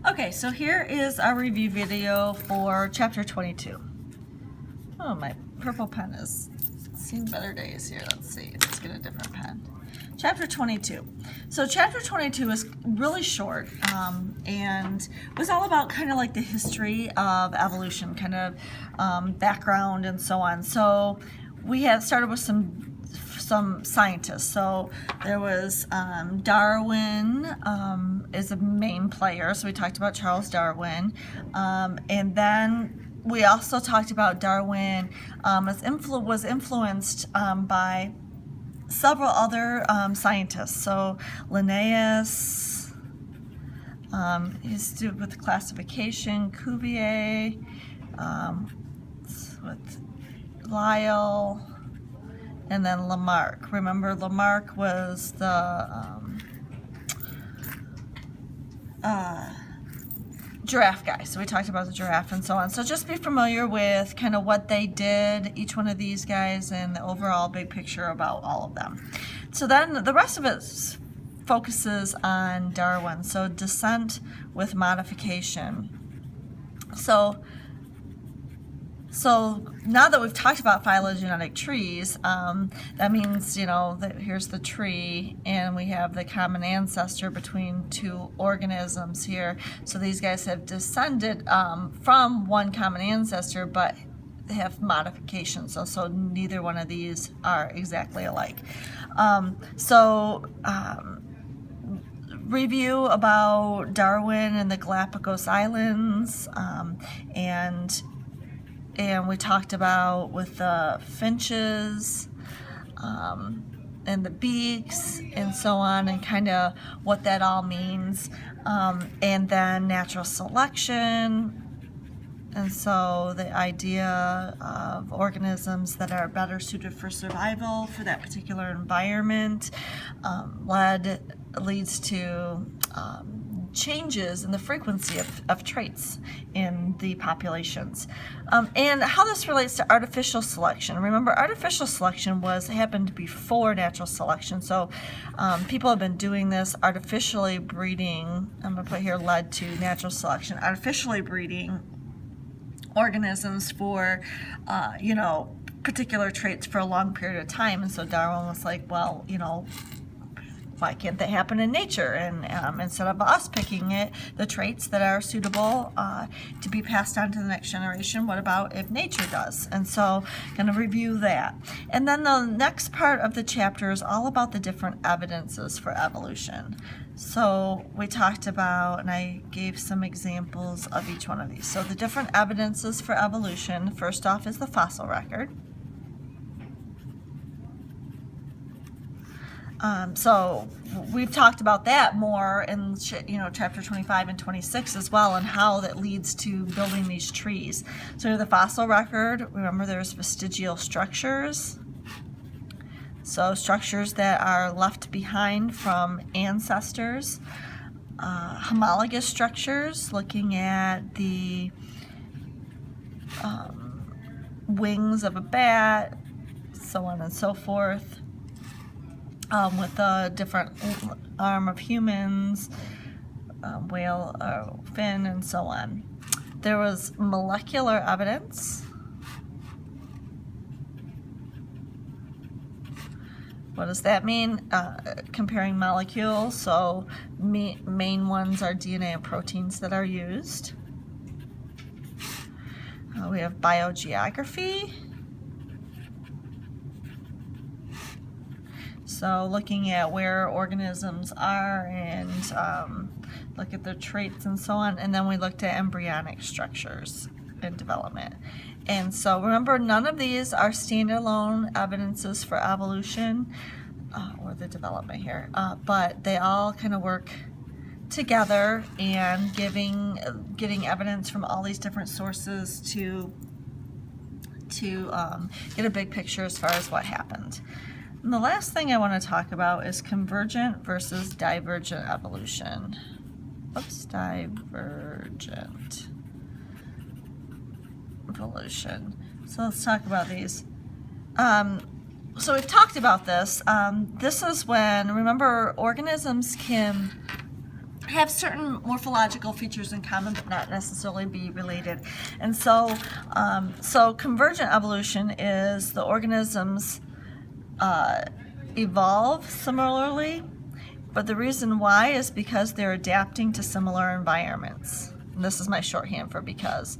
Okay, so here is our review video for chapter 22. Oh, my purple pen has seen better days here. Let's see, let's get a different pen. Chapter 22. So chapter 22 is really short and was all about kind of like the history of evolution, kind of background and so on. So we have started with some scientists. So there was Darwin is a main player. So we talked about Charles Darwin. And then we also talked about Darwin was influenced by several other scientists. So Linnaeus, he's with classification, Cuvier, with Lyell, and then Lamarck. Remember, Lamarck was the giraffe guy. So we talked about the giraffe and so on. So just be familiar with kind of what they did, each one of these guys, and the overall big picture about all of them. So then the rest of it focuses on Darwin. So descent with modification. So now that we've talked about phylogenetic trees, that means, you know, that here's the tree and we have the common ancestor between two organisms here. So these guys have descended from one common ancestor, but they have modifications. So neither one of these are exactly alike. Review about Darwin and the Galapagos Islands, and we talked about with the finches and the beaks and so on, and kind of what that all means. And then natural selection, and so the idea of organisms that are better suited for survival for that particular environment leads to changes in the frequency of traits in the populations, and how this relates to artificial selection. Remember, artificial selection happened before natural selection. So people have been doing this, artificially breeding. I'm going to put here led to natural selection, artificially breeding organisms for particular traits for a long period of time. And so Darwin was like, well, why can't that happen in nature? And instead of us picking the traits that are suitable to be passed on to the next generation, what about if nature does? And so going to review that. And then the next part of the chapter is all about the different evidences for evolution. So we talked about, and I gave some examples of each one of these. So the different evidences for evolution, first off is the fossil record. So we've talked about that more in chapter 25 and 26 as well, and how that leads to building these trees. So the fossil record, remember there's vestigial structures. So structures that are left behind from ancestors. Homologous structures, looking at the wings of a bat, so on and so forth. With a different arm of humans, whale, fin, and so on. There was molecular evidence. What does that mean? Comparing molecules. So main ones are DNA and proteins that are used. We have biogeography. So looking at where organisms are and look at their traits and so on. And then we looked at embryonic structures and development. And so remember, none of these are standalone evidences for evolution or the development here, but they all kind of work together and getting evidence from all these different sources to get a big picture as far as what happened. And the last thing I want to talk about is convergent versus divergent evolution. Oops, divergent evolution. So let's talk about these. So we've talked about this. This is when, remember, organisms can have certain morphological features in common, but not necessarily be related. And so, convergent evolution is the organisms evolve similarly, but the reason why is because they're adapting to similar environments. And this is my shorthand for because.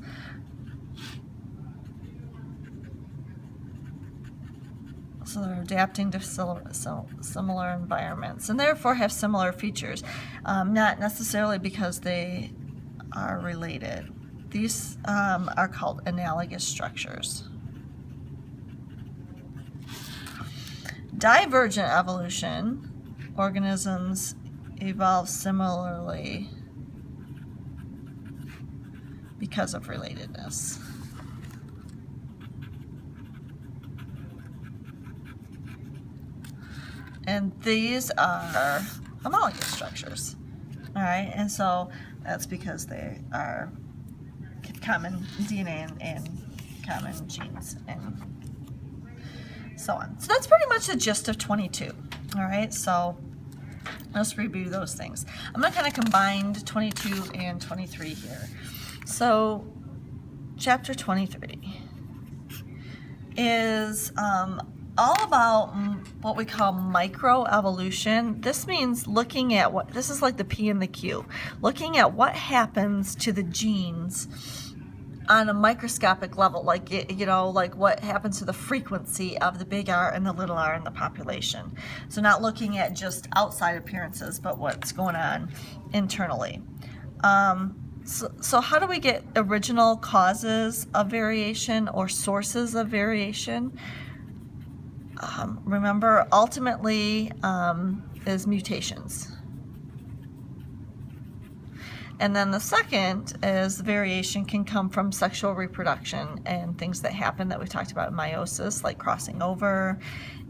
So they're adapting to similar environments and therefore have similar features, not necessarily because they are related. These are called analogous structures. Divergent evolution, organisms evolve similarly because of relatedness. And these are homologous structures, all right? And so that's because they are common DNA and common genes and so on. So that's pretty much the gist of 22, all right? So let's review those things. I'm going to kind of combine 22 and 23 here. So chapter 23 is all about what we call microevolution. This means looking at what, this is like the P and the Q, looking at what happens to the genes on a microscopic level, like, you know, like what happens to the frequency of the big R and the little r in the population. So not looking at just outside appearances, but what's going on internally. So how do we get original causes of variation or sources of variation? Remember, ultimately is mutations. And then the second is variation can come from sexual reproduction and things that happen that we talked about in meiosis, like crossing over,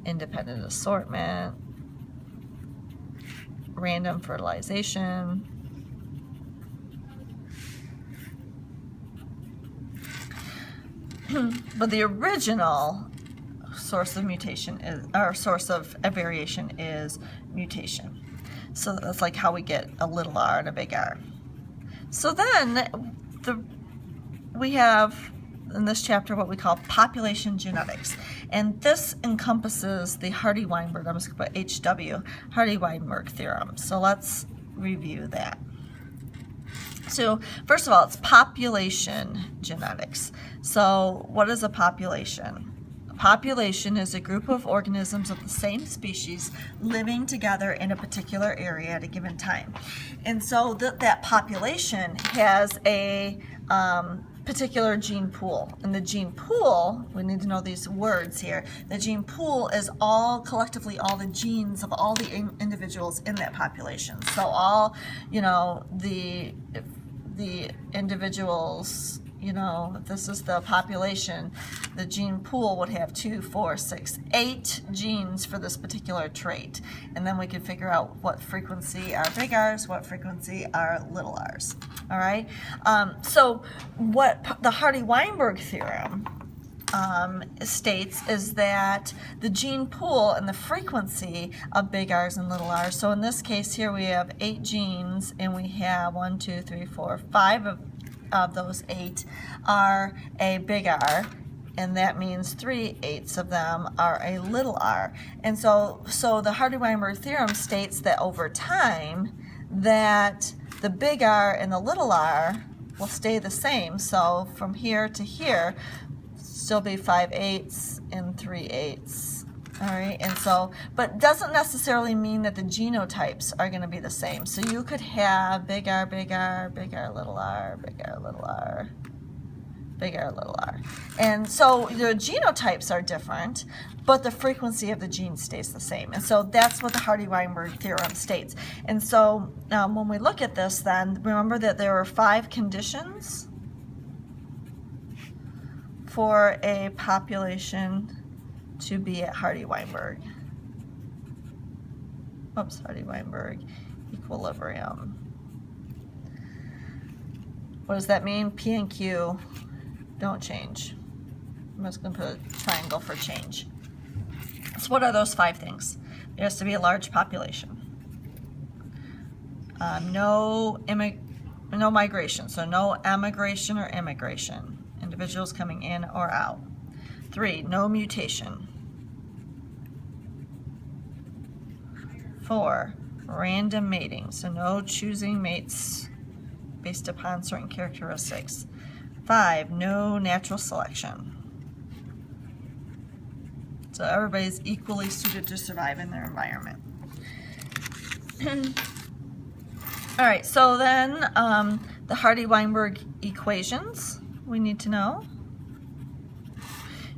independent assortment, random fertilization. But the original source of mutation is, or source of a variation is mutation. So that's like how we get a little r and a big R. So then we have in this chapter what we call population genetics. And this encompasses the Hardy-Weinberg, I'm just going to put HW, Hardy-Weinberg theorem. So let's review that. So first of all, it's population genetics. So what is a population? A population is a group of organisms of the same species living together in a particular area at a given time. And so that population has a particular gene pool. And the gene pool, we need to know these words here, the gene pool is collectively all the genes of all the individuals in that population. So all, you know, the individuals, you know, if this is the population, the gene pool would have 2, 4, 6, 8 genes for this particular trait. And then we can figure out what frequency are big R's, what frequency are little r's. All right? So what the Hardy-Weinberg theorem states is that the gene pool and the frequency of big R's and little r's. So in this case here we have 8 genes and we have 1, 2, 3, 4, 5 of those 8 are a big R, and that means 3/8 of them are a little r. And so the Hardy-Weinberg theorem states that over time that the big R and the little r will stay the same. So from here to here still be 5/8 and 3/8. All right, and so, but doesn't necessarily mean that the genotypes are going to be the same. So you could have big R, big R, big R, little r, big R, little r, big R, little r. And so the genotypes are different, but the frequency of the gene stays the same. And so that's what the Hardy-Weinberg theorem states. And so when we look at this then, remember that there are 5 conditions for a population to be at Hardy-Weinberg. Oops, Hardy-Weinberg equilibrium. What does that mean? P and Q don't change. I'm just going to put a triangle for change. So what are those 5 things? There has to be a large population. No migration, so no emigration or immigration, individuals coming in or out. 3, no mutation. 4, random mating, so no choosing mates based upon certain characteristics. 5, no natural selection. So everybody's equally suited to survive in their environment. All right, so then the Hardy-Weinberg equations we need to know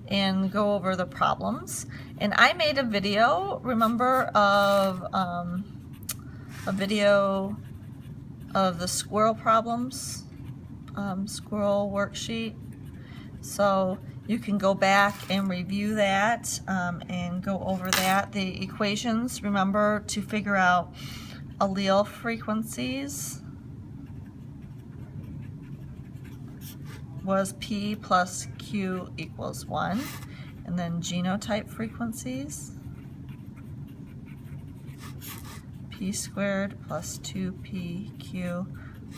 and go over the problems. And I made a video, remember, of a video of the squirrel problems, squirrel worksheet. So you can go back and review that and go over that. The equations, remember to figure out allele frequencies was P plus Q equals 1. And then genotype frequencies, P squared plus 2PQ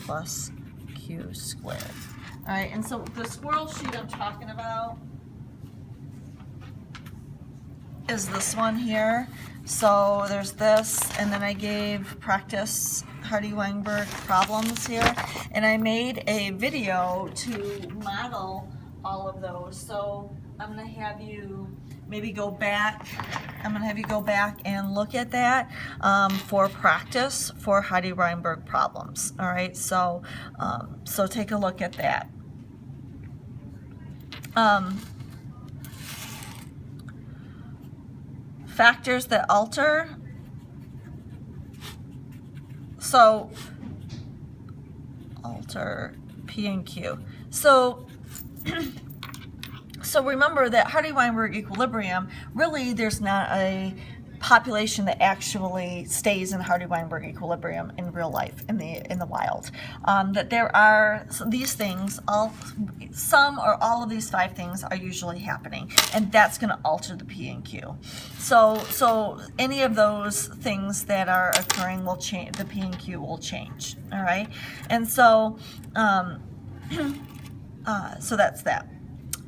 plus Q squared. All right, and so the squirrel sheet I'm talking about is this one here. So there's this, and then I gave practice Hardy-Weinberg problems here, and I made a video to model all of those. So I'm going to have you maybe go back. I'm going to have you go back and look at that for practice for Hardy-Weinberg problems. All right, so so take a look at that. Factors that alter. So alter P and Q. So so remember that Hardy-Weinberg equilibrium, really there's not a population that actually stays in Hardy-Weinberg equilibrium in real life, in the wild. That there are these things, some or all of these 5 things are usually happening, and that's going to alter the P and Q. So any of those things that are occurring will change, the P and Q will change. All right, and so so that's that.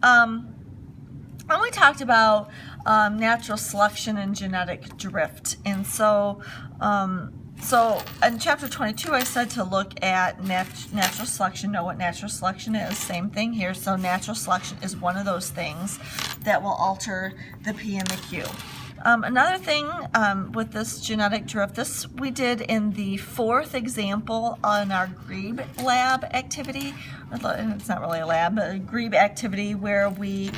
And we talked about natural selection and genetic drift, and so in chapter 22 I said to look at natural selection, know what natural selection is. Same thing here. So natural selection is one of those things that will alter the P and the Q. Another thing with this genetic drift, this we did in the 4th example on our Grebe lab activity. It's not really a lab, but a Grebe activity where we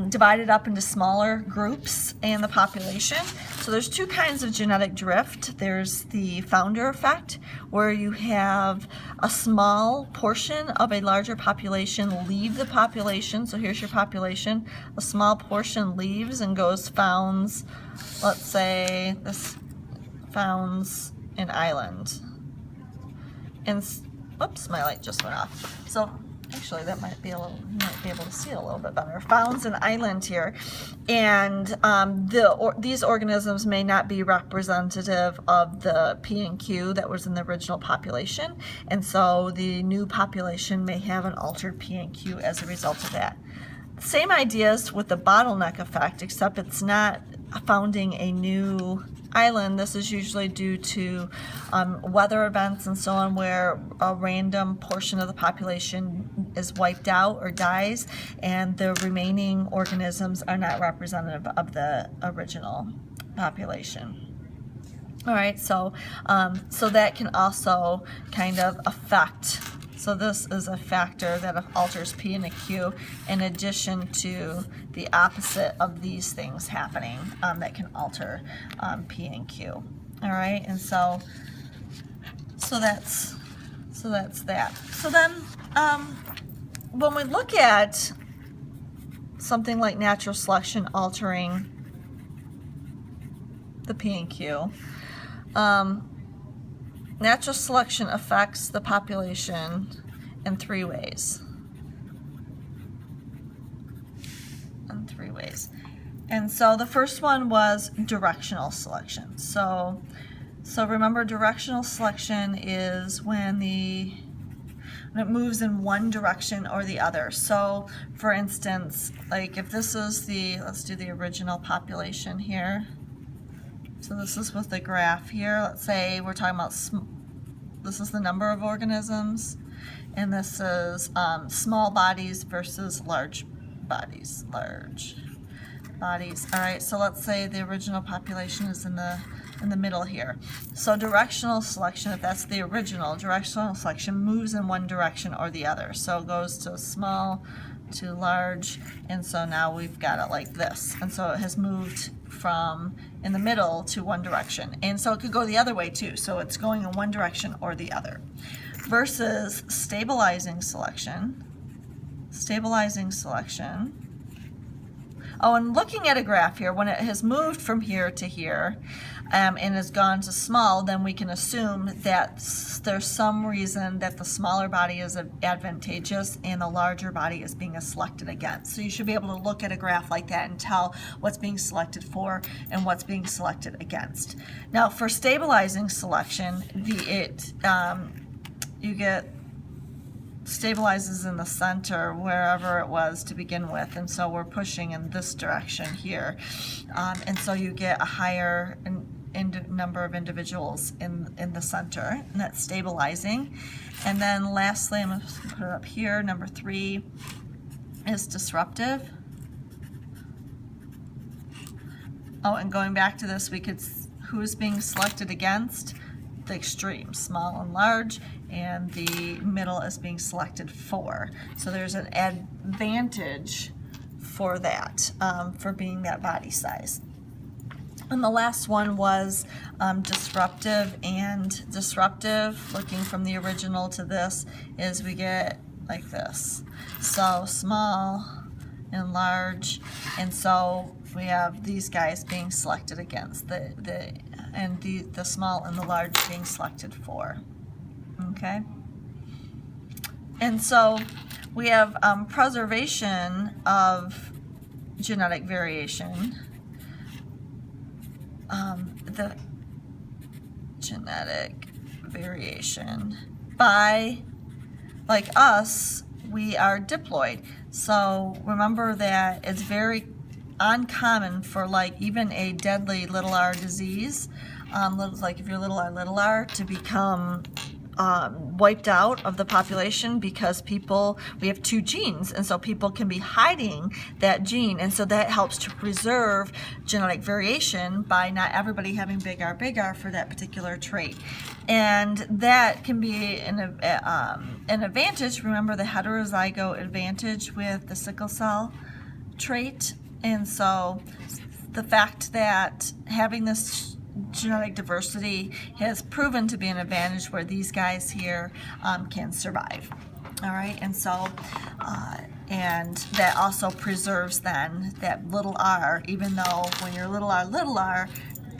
divided up into smaller groups in the population. So there's 2 kinds of genetic drift. There's the founder effect, where you have a small portion of a larger population leave the population. So here's your population. A small portion leaves and goes founds, let's say this founds an island. And oops, my light just went off. So actually that might be a little, you might be able to see a little bit better. Founds an island here, and these organisms may not be representative of the P and Q that was in the original population, and so the new population may have an altered P and Q as a result of that. Same ideas with the bottleneck effect, except it's not founding a new island. This is usually due to weather events and so on, where a random portion of the population is wiped out or dies, and the remaining organisms are not representative of the original population. All right, so so that can also kind of affect. So this is a factor that alters P and the Q, in addition to the opposite of these things happening that can alter P and Q. All right, and so that's that. So then when we look at something like natural selection altering the P and Q, natural selection affects the population in 3 ways. And so the first one was directional selection. So So remember, directional selection is when it moves in one direction or the other. So for instance, like if this is let's do the original population here. So this is with the graph here. Let's say we're talking about, this is the number of organisms, and this is small bodies versus large bodies. All right, so let's say the original population is in the middle here. So directional selection, if that's the original, directional selection moves in one direction or the other. So it goes to small to large, and so now we've got it like this. And so it has moved from in the middle to one direction. And so it could go the other way too. So it's going in one direction or the other. Versus stabilizing selection. Stabilizing selection. Oh, and looking at a graph here, when it has moved from here to here and has gone to small, then we can assume that there's some reason that the smaller body is advantageous and the larger body is being selected against. So you should be able to look at a graph like that and tell what's being selected for and what's being selected against. Now, for stabilizing selection, you get stabilizes in the center wherever it was to begin with, and so we're pushing in this direction here, and so you get a higher number of individuals in the center, and that's stabilizing. And then lastly, I'm going to put it up here, number 3 is disruptive. Oh, and going back to this, we could, who's being selected against? The extreme, small and large, and the middle is being selected for. So there's an advantage for that, for being that body size. And the last one was disruptive, and disruptive, looking from the original to this, is we get like this. So small and large, and so we have these guys being selected against, the small and the large being selected for. Okay? And so we have preservation of genetic variation. The genetic variation by, like us, we are diploid. So remember that it's very uncommon for like even a deadly little r disease, like if you're little r, to become wiped out of the population, because we have 2 genes, and so people can be hiding that gene, and so that helps to preserve genetic variation by not everybody having big R for that particular trait. And that can be an advantage. Remember the heterozygote advantage with the sickle cell trait. And so the fact that having this genetic diversity has proven to be an advantage where these guys here can survive. All right, and so and that also preserves then that little r, even though when you're little r,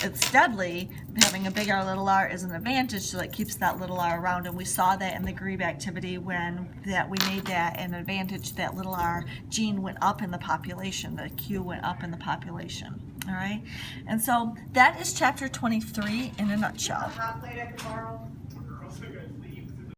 it's deadly. Having a big R, little r is an advantage, so that keeps that little r around. And we saw that in the Grebe activity when we made that an advantage, that little r gene went up in the population, the Q went up in the population. All right, and so that is chapter 23 in a nutshell.